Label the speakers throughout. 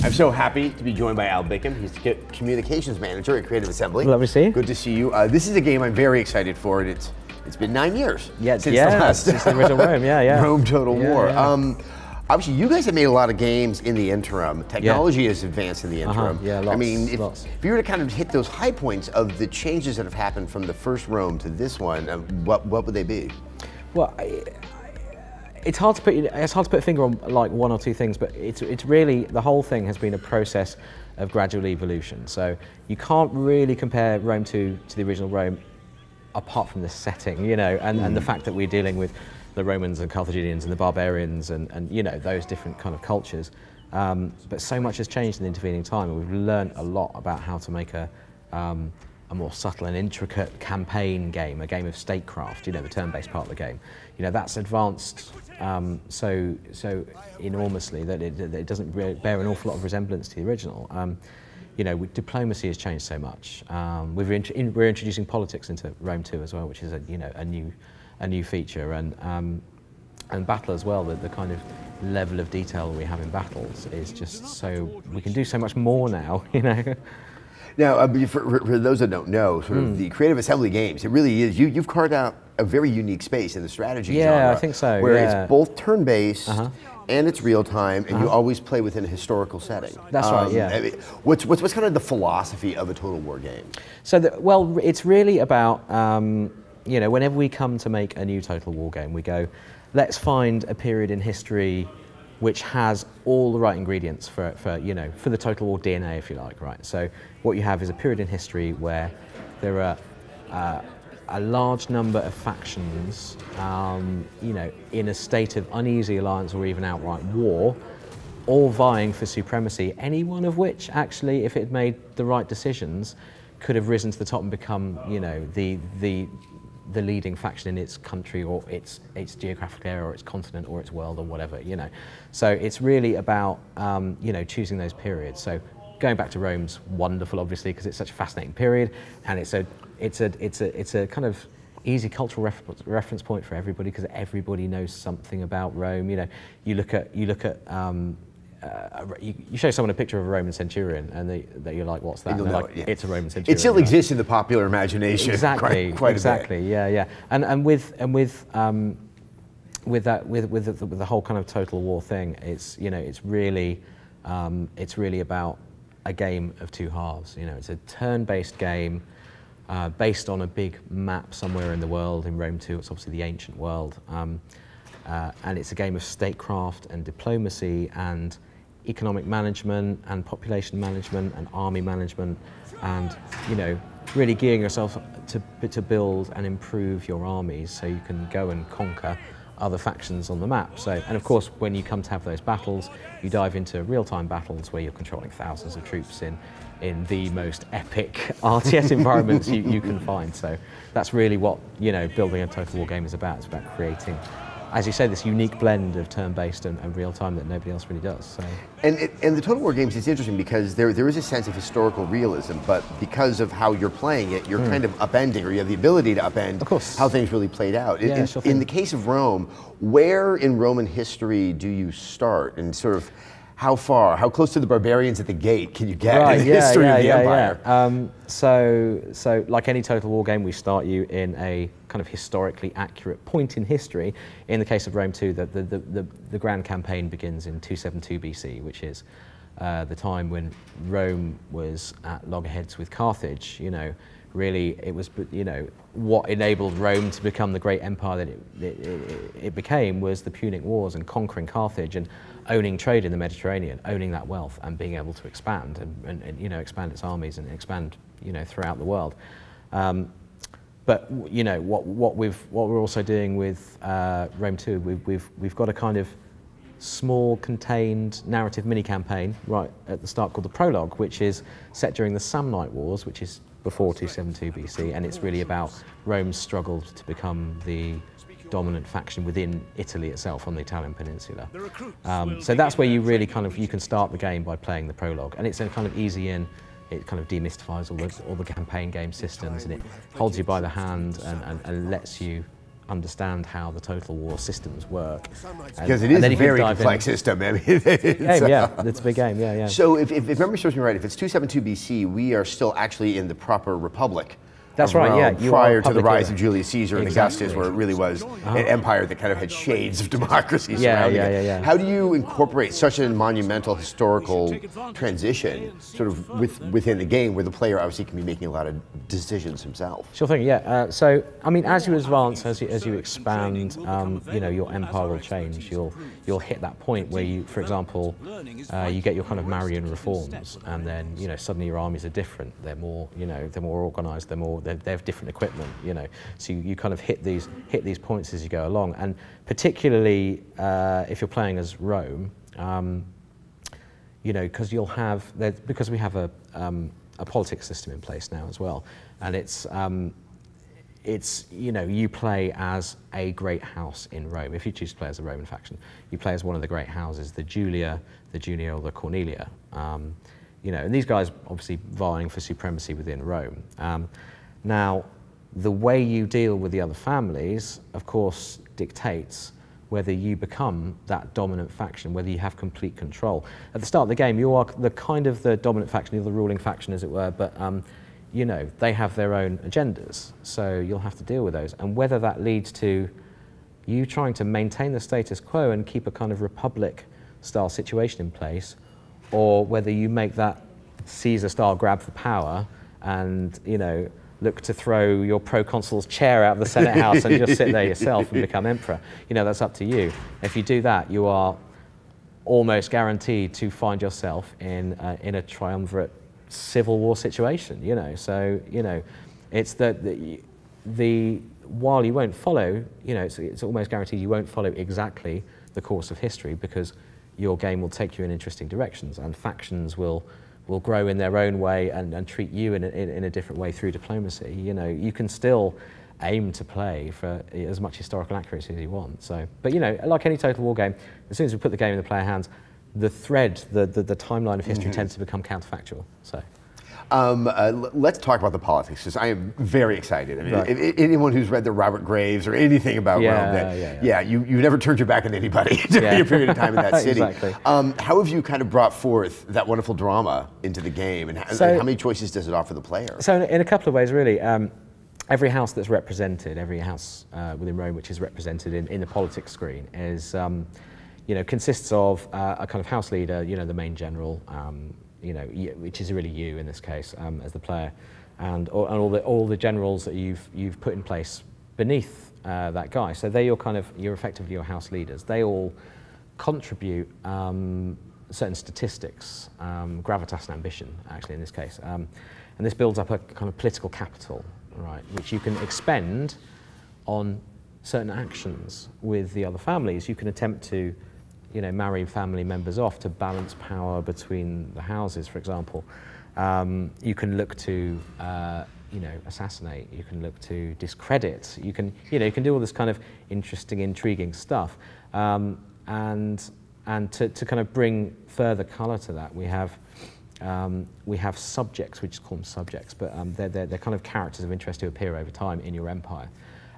Speaker 1: I'm so happy to be joined by Al Bickham. He's the communications manager at Creative Assembly.
Speaker 2: Lovely to see you.
Speaker 1: Good to see you. This is a game I'm very excited for, and it's been 9 years since the last
Speaker 2: since the original Rome,
Speaker 1: Rome Total War.
Speaker 2: Yeah.
Speaker 1: Obviously, you guys have made a lot of games in the interim. Technology has advanced in the interim.
Speaker 2: Yeah, lots,
Speaker 1: I mean, if you were to kind of hit those high points of the changes that have happened from the first Rome to this one, what would they be?
Speaker 2: Well, it's hard to put a finger on like one or two things, but it's really, the whole thing has been a process of gradual evolution. So you can't really compare Rome 2 to the original Rome apart from the setting, you know, and the fact that we're dealing with the Romans and Carthaginians and the barbarians and you know, those different kind of cultures. But so much has changed in the intervening time, and we've learned a lot about how to make a more subtle and intricate campaign game, a game of statecraft, you know, the turn-based part of the game. You know, that's advanced so enormously that it doesn't bear an awful lot of resemblance to the original. You know, diplomacy has changed so much. We're introducing politics into Rome 2 as well, which is a new feature, and battle as well. The kind of level of detail we have in battles is just so, we can do so much more now, you know.
Speaker 1: Now, for those that don't know, sort of the Creative Assembly games, it really is, you've carved out a very unique space in the strategy genre.
Speaker 2: Yeah, I think so,
Speaker 1: where it's both turn-based, and it's real-time, and you always play within a historical setting.
Speaker 2: That's right, yeah.
Speaker 1: I mean, what's kind of the philosophy of a Total War game?
Speaker 2: So, well, it's really about, you know, whenever we come to make a new Total War game, we go, let's find a period in history which has all the right ingredients for you know, for the Total War DNA, if you like, right? So what you have is a period in history where there are a large number of factions, you know, in a state of uneasy alliance or even outright war, all vying for supremacy, any one of which actually, if it had made the right decisions, could have risen to the top and become, you know, the leading faction in its country or its geographic area or its continent or its world or whatever, you know. So it's really about, you know, choosing those periods. So going back to Rome's wonderful, obviously, because it's such a fascinating period, and it's a kind of easy cultural reference point for everybody, because everybody knows something about Rome. You know, you look at you show someone a picture of a Roman centurion, and you're like, "What's that?" And they're like, "It's a Roman centurion."
Speaker 1: It still exists in the popular imagination.
Speaker 2: Exactly,
Speaker 1: quite
Speaker 2: exactly. Yeah. And with the whole kind of Total War thing, it's, you know, it's really about a game of two halves. You know, it's a turn-based game based on a big map somewhere in the world. In Rome 2, it's obviously the ancient world, and it's a game of statecraft and diplomacy and economic management and population management and army management, and, you know, really gearing yourself to build and improve your armies so you can go and conquer other factions on the map. So, and of course, when you come to have those battles, you dive into real-time battles where you're controlling thousands of troops in the most epic RTS environments you can find. So that's really what, you know, building a Total War game is about. It's about creating, as you say, this unique blend of turn-based and real-time that nobody else really does. So.
Speaker 1: And the Total War games, it's interesting because there is a sense of historical realism, but because of how you're playing it, you're kind of upending, or you have the ability to upend how things really played out.
Speaker 2: Yeah,
Speaker 1: in the case of Rome, where in Roman history do you start, and sort of how close to the barbarians at the gate can you get in the history of the empire?
Speaker 2: So like any Total War game, we start you in a kind of historically accurate point in history. In the case of Rome 2, the grand campaign begins in 272 BC, which is the time when Rome was at loggerheads with Carthage. You know, really, it was, you know, what enabled Rome to become the great empire that it became was the Punic Wars and conquering Carthage and owning trade in the Mediterranean, owning that wealth and being able to expand and you know, expand its armies and expand, you know, throughout the world. But you know, what we're also doing with Rome 2, we've got a kind of small contained narrative mini campaign right at the start called the Prologue, which is set during the Samnite Wars, which is before 272 BC, and it's really about Rome's struggle to become the dominant faction within Italy itself on the Italian peninsula. So that's where you really you can start the game by playing the Prologue, and it's a kind of easy in. It kind of demystifies all the campaign game systems, and it holds you by the hand and lets you understand how the Total War systems work.
Speaker 1: Because it is a very complex system. I mean,
Speaker 2: it's a big game, yeah.
Speaker 1: So if memory serves me right, if it's 272 BC, we are still actually in the proper Republic.
Speaker 2: That's right, yeah.
Speaker 1: Prior to the rise of Julius Caesar and Augustus, where it really was an empire that kind of had shades of democracy surrounding it. How do you incorporate such a monumental historical transition sort of within the game, where the player obviously can be making a lot of decisions himself?
Speaker 2: Sure thing, yeah. So, I mean, as you advance, as you expand, you know, your empire will change. You'll hit that point where you, for example, you get your kind of Marian reforms, and then, you know, suddenly your armies are different. They're more, you know, they're more organized. They have different equipment, you know. So you kind of hit these points as you go along, and particularly if you're playing as Rome, you know, because we have a politics system in place now as well, and it's you know, you play as a great house in Rome. If you choose to play as the Roman faction, you play as one of the great houses, the Julia, the Junia, or the Cornelia. You know, and these guys obviously vying for supremacy within Rome. Now, the way you deal with the other families, of course, dictates whether you become that dominant faction, whether you have complete control. At the start of the game, you are the dominant faction, you're the ruling faction, as it were, but you know, they have their own agendas, so you'll have to deal with those. And whether that leads to you trying to maintain the status quo and keep a kind of republic-style situation in place, or whether you make that Caesar-style grab for power and, you know, look to throw your proconsul's chair out of the Senate House and just sit there yourself and become emperor. You know, that's up to you. If you do that, you are almost guaranteed to find yourself in a triumvirate civil war situation, you know. So, you know, it's while you won't follow, you know, it's almost guaranteed you won't follow exactly the course of history, because your game will take you in interesting directions, and factions will grow in their own way and treat you in a different way through diplomacy. You know, you can still aim to play for as much historical accuracy as you want. So, but you know, like any Total War game, as soon as we put the game in the player hands, the thread, the timeline of history tends to become counterfactual. So.
Speaker 1: Let's talk about the politics, because I am very excited. I mean, if anyone who's read the Robert Graves or anything about Rome, you never turned your back on anybody during your period of time in that city.
Speaker 2: Exactly.
Speaker 1: How have you kind of brought forth that wonderful drama into the game, and how many choices does it offer the player?
Speaker 2: So in a couple of ways, really. Every house that's represented, every house within Rome which is represented in the politics screen is, you know, consists of a kind of house leader, you know, the main general, you know, which is really you in this case as the player, and all the generals that you've put in place beneath that guy. So you're effectively your house leaders. They all contribute certain statistics, gravitas and ambition, actually in this case, and this builds up a kind of political capital, right, which you can expend on certain actions with the other families. You can attempt to, you know, marry family members off to balance power between the houses, for example. You can look to, you know, assassinate. You can look to discredit. You can do all this kind of interesting, intriguing stuff. And to kind of bring further colour to that, we have subjects. We just call them subjects, but they're kind of characters of interest who appear over time in your empire,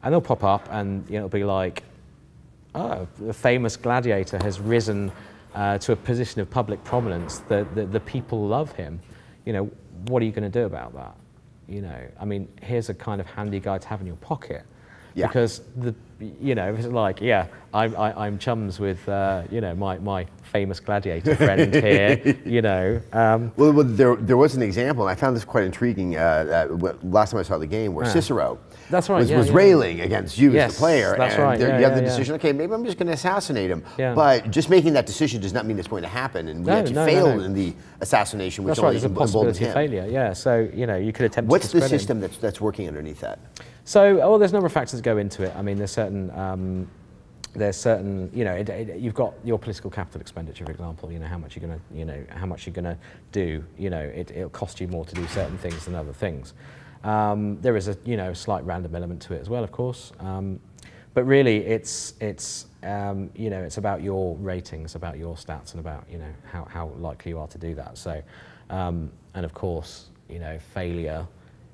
Speaker 2: and they'll pop up, and you know, it'll be like, oh, a famous gladiator has risen to a position of public prominence. The people love him. You know, what are you going to do about that? You know, I mean, here's a kind of handy guy to have in your pocket. Yeah. Because you know, it's like, yeah, I'm chums with you know, my famous gladiator friend here. You know.
Speaker 1: Well, there was an example, and I found this quite intriguing. Last time I saw the game, where Cicero was railing against you as the player, and you have the decision. Okay, maybe I'm just going to assassinate him. Yeah. But just making that decision does not mean it's going to happen, and we actually failed in the assassination, which only
Speaker 2: there's a possibility of failure. Yeah. So you know, you could attempt.
Speaker 1: What's the system that's working underneath that?
Speaker 2: So, there's a number of factors that go into it. I mean, there's certain, you know, you've got your political capital expenditure, for example. You know, how much you're gonna do. You know, it'll cost you more to do certain things than other things. There is a, you know, slight random element to it as well, of course. But really, it's you know, it's about your ratings, about your stats, and about, you know, how likely you are to do that. So, and of course, you know, failure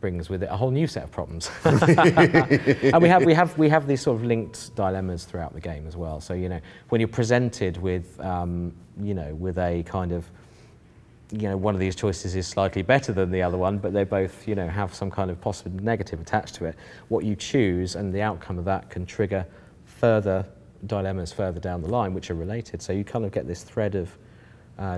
Speaker 2: brings with it a whole new set of problems. And we have these sort of linked dilemmas throughout the game as well. So, you know, when you're presented with, you know, with a kind of, you know, one of these choices is slightly better than the other one, but they both, you know, have some kind of possible negative attached to it. What you choose and the outcome of that can trigger further dilemmas further down the line, which are related. So you kind of get this thread of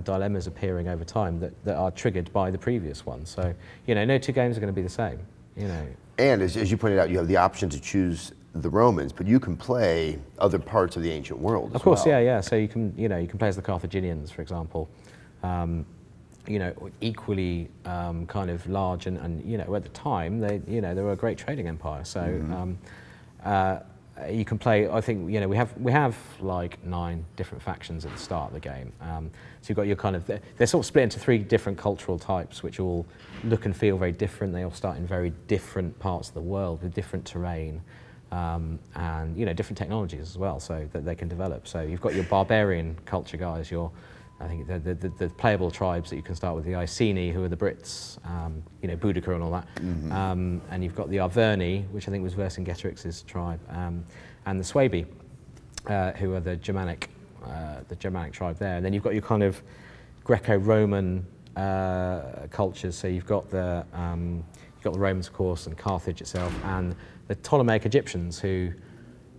Speaker 2: dilemmas appearing over time that are triggered by the previous one. So, you know, no two games are going to be the same, you know.
Speaker 1: And as you pointed out, you have the option to choose the Romans, but you can play other parts of the ancient world as well.
Speaker 2: Of course, yeah. So you can, you know, you can play as the Carthaginians, for example. You know, equally kind of large and you know, at the time they, you know, they were a great trading empire. So you can play. I think, you know, we have like 9 different factions at the start of the game. So you've got your kind of, they're sort of split into 3 different cultural types, which all look and feel very different. They all start in very different parts of the world with different terrain. And, you know, different technologies as well, so that they can develop. So you've got your barbarian culture guys, I think the playable tribes that you can start with, the Iceni, who are the Brits, you know, Boudica and all that. And you've got the Arverni, which I think was Vercingetorix's tribe, and the Suebi, who are the Germanic tribe there. And then you've got your kind of Greco-Roman cultures. So you've got the Romans, of course, and Carthage itself, and the Ptolemaic Egyptians, who,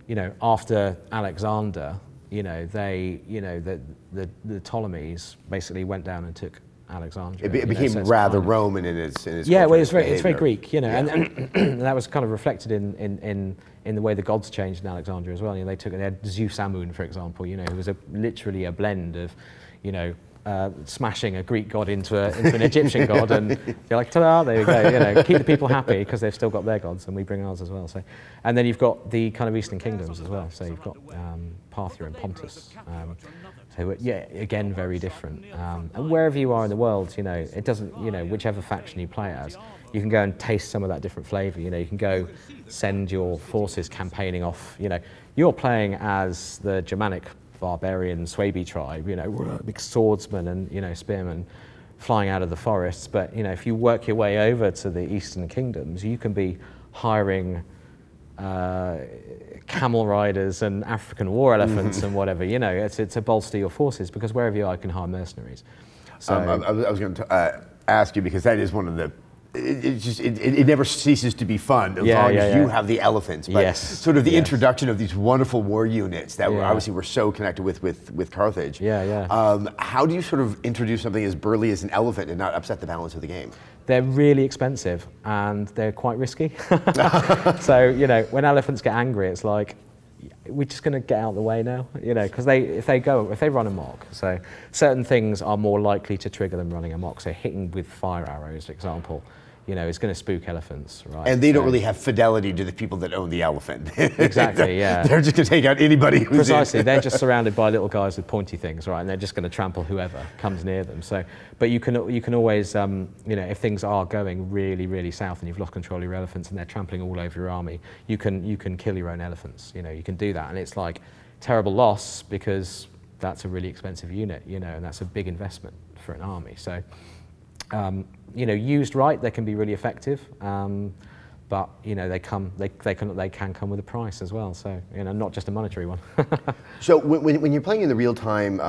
Speaker 2: you know, after Alexander, you know, the Ptolemies basically went down and took Alexandria.
Speaker 1: It became rather Roman in its
Speaker 2: yeah, well, it's very Greek, you know, and that was kind of reflected in the way the gods changed in Alexandria as well. You know, they had Zeus Amun, for example, you know, who was literally a blend of, you know, smashing a Greek god into an Egyptian god, and you're like, ta-da, there you go, you know, keep the people happy because they've still got their gods and we bring ours as well. So, and then you've got the kind of Eastern kingdoms as well. So you've got Parthia and Pontus, who are, yeah, again, very different. And wherever you are in the world, you know, it doesn't, you know, whichever faction you play as, you can go and taste some of that different flavour. You know, you can go send your forces campaigning off, you know, you're playing as the Germanic barbarian Suebi tribe, you know, big swordsmen and, you know, spearmen flying out of the forests. But, you know, if you work your way over to the Eastern kingdoms, you can be hiring camel riders and African war elephants and whatever, you know, it's to bolster your forces, because wherever you are, you can hire mercenaries. So
Speaker 1: I was going to ask you, because that is one of the, it never ceases to be fun as long as you have the elephants. But sort of the introduction of these wonderful war units that were obviously were so connected with Carthage. How do you sort of introduce something as burly as an elephant and not upset the balance of the game?
Speaker 2: They're really expensive and they're quite risky. So, you know, when elephants get angry, it's like, we're just going to get out of the way now, you know, because if they run amok, so certain things are more likely to trigger them running amok. So hitting with fire arrows, for example, you know, it's going to spook elephants, right? And
Speaker 1: they don't really have fidelity to the people that own the elephant.
Speaker 2: Exactly, yeah.
Speaker 1: They're just going to take out anybody who's
Speaker 2: Precisely, they're just surrounded by little guys with pointy things, right? And they're just going to trample whoever comes near them. So, but you can always, you know, if things are going really, really south and you've lost control of your elephants and they're trampling all over your army, you can kill your own elephants. You know, you can do that, and it's like terrible loss because that's a really expensive unit, you know, and that's a big investment for an army. So. You know, used right, they can be really effective, but you know, they can come with a price as well. So, you know, not just a monetary one.
Speaker 1: So when you're playing in the real-time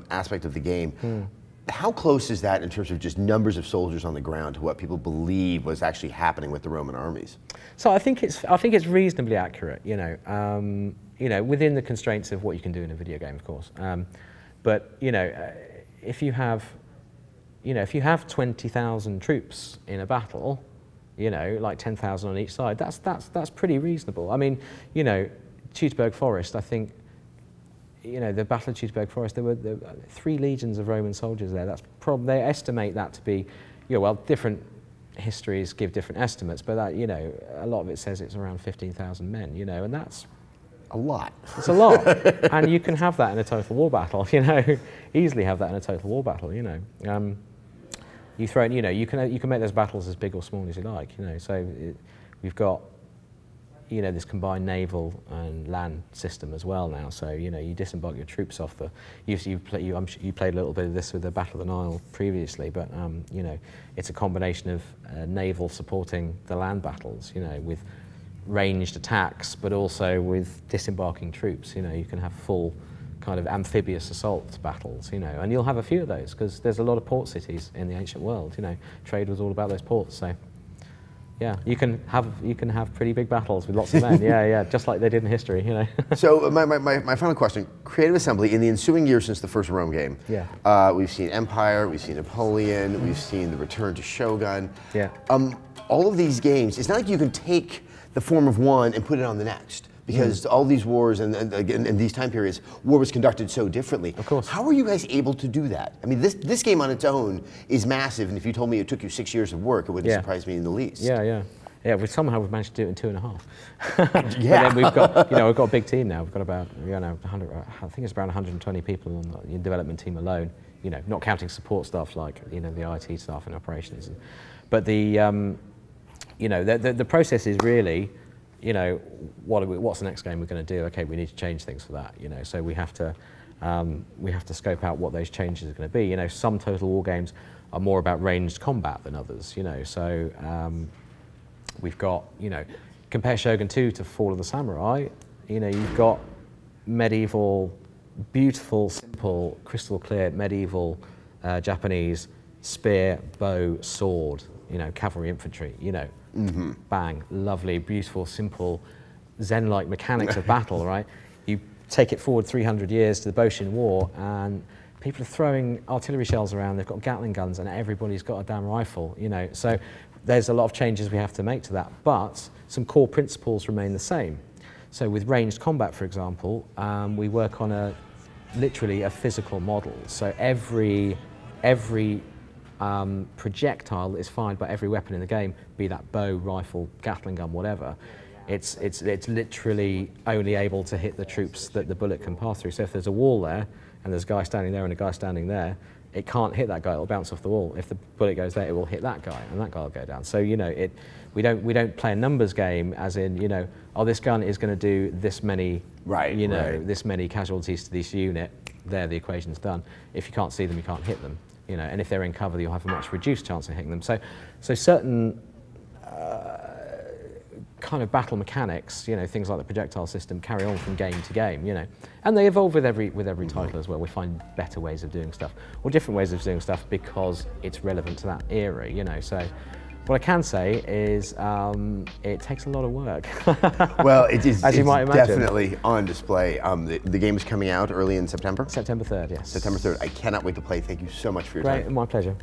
Speaker 1: aspect of the game, how close is that in terms of just numbers of soldiers on the ground to what people believe was actually happening with the Roman armies?
Speaker 2: So I think it's reasonably accurate. You know, within the constraints of what you can do in a video game, of course. But you know, if you have 20,000 troops in a battle, you know, like 10,000 on each side, that's pretty reasonable. I mean, you know, Teutoburg Forest, I think, you know, the Battle of Teutoburg Forest, there were 3 legions of Roman soldiers there. They estimate that to be, you know, well, different histories give different estimates, but that, you know, a lot of it says it's around 15,000 men, you know, and that's
Speaker 1: a lot.
Speaker 2: It's a lot. And you can have that in a total war battle, you know, easily have that in a total war battle, you know. You throw in, you know, you can make those battles as big or small as you like, you know. So we've got, you know, this combined naval and land system as well now. So, you know, you disembark your troops off the. You played a little bit of this with the Battle of the Nile previously, but you know, it's a combination of naval supporting the land battles. You know, with ranged attacks, but also with disembarking troops. You know, you can have full kind of amphibious assault battles, you know, and you'll have a few of those because there's a lot of port cities in the ancient world. You know, trade was all about those ports. So, yeah, you can have pretty big battles with lots of men. Yeah, just like they did in history. You know.
Speaker 1: So my final question: Creative Assembly in the ensuing years since the first Rome game.
Speaker 2: Yeah.
Speaker 1: We've seen Empire, we've seen Napoleon, we've seen the Return to Shogun.
Speaker 2: Yeah.
Speaker 1: All of these games, it's not like you can take the form of one and put it on the next. Because all these wars and these time periods, war was conducted so differently.
Speaker 2: Of course.
Speaker 1: How are you guys able to do that? I mean, this game on its own is massive, and if you told me it took you 6 years of work, it wouldn't surprise me in the least.
Speaker 2: Yeah. Somehow we've managed to do it in 2.5. Yeah. But then we've got, we've got a big team now. We've got about, 100. I think it's around 120 people on the development team alone. You know, not counting support staff like the IT staff and operations. But the process is really. You know, what's the next game we're going to do? Okay, we need to change things for that. You know, so we have to scope out what those changes are going to be. You know, some Total War games are more about ranged combat than others. You know, so we've got, compare Shogun 2 to Fall of the Samurai. You know, you've got medieval, beautiful, simple, crystal clear medieval Japanese spear, bow, sword. You know, cavalry infantry. You know. Bang, lovely, beautiful, simple, Zen-like mechanics of battle, right? You take it forward 300 years to the Boshin War, and people are throwing artillery shells around, they've got Gatling guns, and everybody's got a damn rifle, you know. So there's a lot of changes we have to make to that, but some core principles remain the same. So with ranged combat, for example, we work on literally a physical model. So every projectile that is fired by every weapon in the game, be that bow, rifle, Gatling gun, whatever, it's literally only able to hit the troops that the bullet can pass through. So if there's a wall there, and there's a guy standing there and a guy standing there, it can't hit that guy, it'll bounce off the wall. If the bullet goes there, it will hit that guy, and that guy will go down. So, you know, we don't play a numbers game as in, you know, oh, this gun is going to do this many, this many casualties to this unit, there, the equation's done. If you can't see them, you can't hit them. You know, and if they're in cover, you'll have a much reduced chance of hitting them. So certain kind of battle mechanics, you know, things like the projectile system, carry on from game to game. You know, and they evolve with every title as well. We find better ways of doing stuff or different ways of doing stuff because it's relevant to that era. You know, so. What I can say is it takes a lot of work.
Speaker 1: Well, it is
Speaker 2: as you might imagine.
Speaker 1: Definitely on display. The game is coming out early in September?
Speaker 2: September 3rd, yes.
Speaker 1: September 3rd. I cannot wait to play. Thank you so much for your time.
Speaker 2: Great, my pleasure.